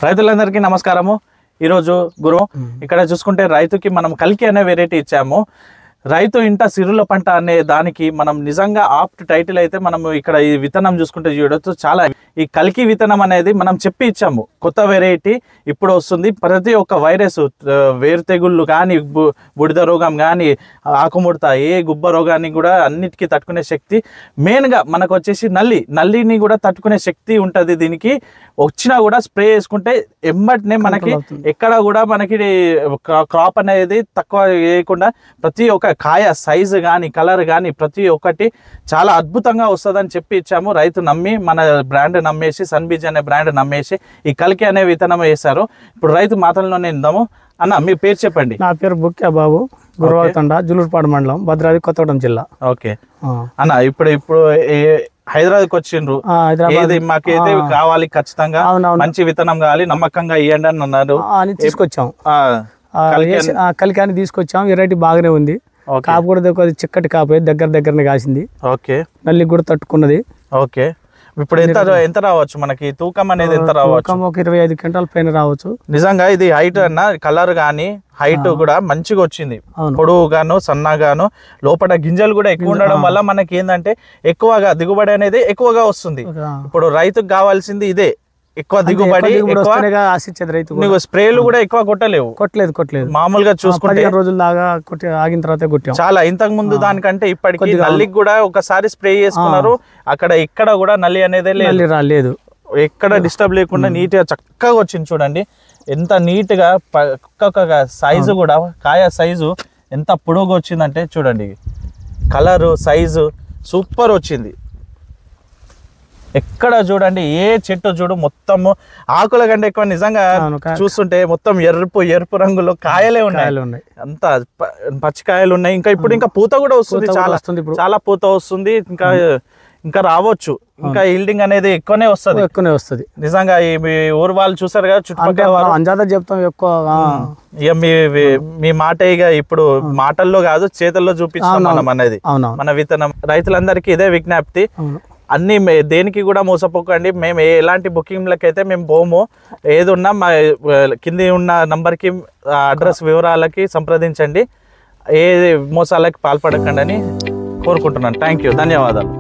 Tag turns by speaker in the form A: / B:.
A: రైతులందరికీ నమస్కారము। ఈరోజు గురు ఇక్కడ చూసుకుంటే రైతుకి మనం కల్కి అనే వెరైటీ ఇచ్చాము। రైతు ఇంట సిరుల పంట అనే దానికి మనం నిజంగా ఆప్ట్ టైటిల్ అయితే మనం ఇక్కడ ఈ విత్తనం చూసుకుంటే చూడొచ్చు। చాలా ఈ కల్కి విత్తనం అనేది మనం చెప్పి ఇచ్చాము, కొత్త వెరైటీ ఇప్పుడు వస్తుంది। ప్రతి ఒక్క వైరస్, వేరు తెగుళ్ళు కానీ, బుడిద రోగం కానీ, ఆకుముడత, ఏ గుబ్బ రోగాన్ని కూడా అన్నిటికీ తట్టుకునే శక్తి, మెయిన్గా మనకు వచ్చేసి నల్లిని కూడా తట్టుకునే శక్తి ఉంటుంది దీనికి। వచ్చినా కూడా స్ప్రే చేసుకుంటే ఎమ్మటినే మనకి ఎక్కడ కూడా మనకి క్రాప్ అనేది తక్కువ వేయకుండా ప్రతి ఒక్క కాయ సైజు కానీ, కలర్ కానీ ప్రతి ఒక్కటి చాలా అద్భుతంగా వస్తుందని చెప్పి ఇచ్చాము। రైతు నమ్మి, మన బ్రాండ్ నమ్మేసి, సన్బీజ్ అనే బ్రాండ్ నమ్మేసి ఈ కల్కి అనే విత్తనం వేశారు। ఇప్పుడు రైతు మాటల్లోనే ఇందాము। అన్న, మీ పేరు చెప్పండి।
B: నా పేరు బుక్యా బాబు, గురవాతండ, జులూరుపాడు మండలం, భద్రాద్రి కొత్తగూడెం జిల్లా।
A: ఓకే అన్న, ఇప్పుడు హైదరాబాద్కి వచ్చిండ్రు, మాకైతే కావాలి ఖచ్చితంగా, మంచి విత్తనం కావాలి, నమ్మకంగా ఇవ్వండి అని అన్నారు,
B: తీసుకొచ్చాం। కల్కి అని తీసుకొచ్చాం, వెరైటీ బాగానే ఉంది। కాపు కూడా చిక్కటి కాపు, దగ్గరనే కాసింది।
A: ఓకే,
B: నల్లి కూడా తట్టుకున్నది।
A: ఓకే, ఇప్పుడు ఎంత రావచ్చు మనకి తూకం అనేది? ఎంత రావచ్చు?
B: ఒక 25 క్వింటాల పైన రావచ్చు।
A: నిజంగా ఇది హైట్ అన్న, కలర్ గానీ హైట్ కూడా మంచిగా వచ్చింది, పొడవుగాను సన్నగాను, లోపల గింజలు కూడా ఎక్కువ ఉండడం వల్ల మనకి ఏంటంటే ఎక్కువగా దిగుబడి అనేది ఎక్కువగా వస్తుంది। ఇప్పుడు రైతుకు కావాల్సింది ఇదే, ఎక్కువ దిగుబడి, నువ్వు స్ప్రేలు కూడా ఎక్కువ కొట్టలేదు మామూలుగా చూసుకుంటే
B: రోజుల దాకా ఆగిన తర్వాత కొట్టాం
A: చాలా। ఇంతకు ముందు దానికంటే ఇప్పటికి నల్లికి కూడా ఒకసారి స్ప్రే చేసుకున్నారు, అక్కడ ఇక్కడ కూడా నల్లి అనేది
B: లేదు,
A: ఎక్కడ డిస్టర్బ్ లేకుండా నీట్ గా చక్కగా వచ్చింది। చూడండి ఎంత నీట్ గా, ఒక్కొక్క సైజు కూడా, కాయ సైజు ఎంత పొడవుగా వచ్చిందంటే చూడండి, కలరు సైజు సూపర్ వచ్చింది। ఎక్కడ చూడండి, ఏ చెట్టు చూడు మొత్తము ఆకుల కంటే ఎక్కువ నిజంగా చూస్తుంటే మొత్తం ఎరుపు రంగులో కాయలే ఉన్నాయి, అంత పచ్చికాయలు ఉన్నాయి। ఇంకా పూత కూడా వస్తుంది, చాలా పూత వస్తుంది, ఇంకా రావచ్చు, ఇంకా ఈల్డింగ్ అనేది ఎక్కువనే వస్తుంది నిజంగా। ఈ ఊరు వాళ్ళు చూసారు కదా, చుట్టుపక్కల
B: చెప్తాం ఎక్కువ,
A: ఇక మీ మాట ఇక ఇప్పుడు మాటల్లో కాదు చేతల్లో చూపిస్తాం మనం అనేది మన విత్తనం। రైతులందరికీ ఇదే విజ్ఞప్తి, అన్ని దేనికి కూడా మోసపోకండి। మేము ఎలాంటి బుకింగ్లకైతే మేము పోము, ఏది ఉన్నా మా కింది ఉన్న నంబర్కి, అడ్రస్ వివరాలకి సంప్రదించండి, ఏ మోసాలకి పాల్పడకండి అని కోరుకుంటున్నాను। థ్యాంక్ యూ, ధన్యవాదాలు।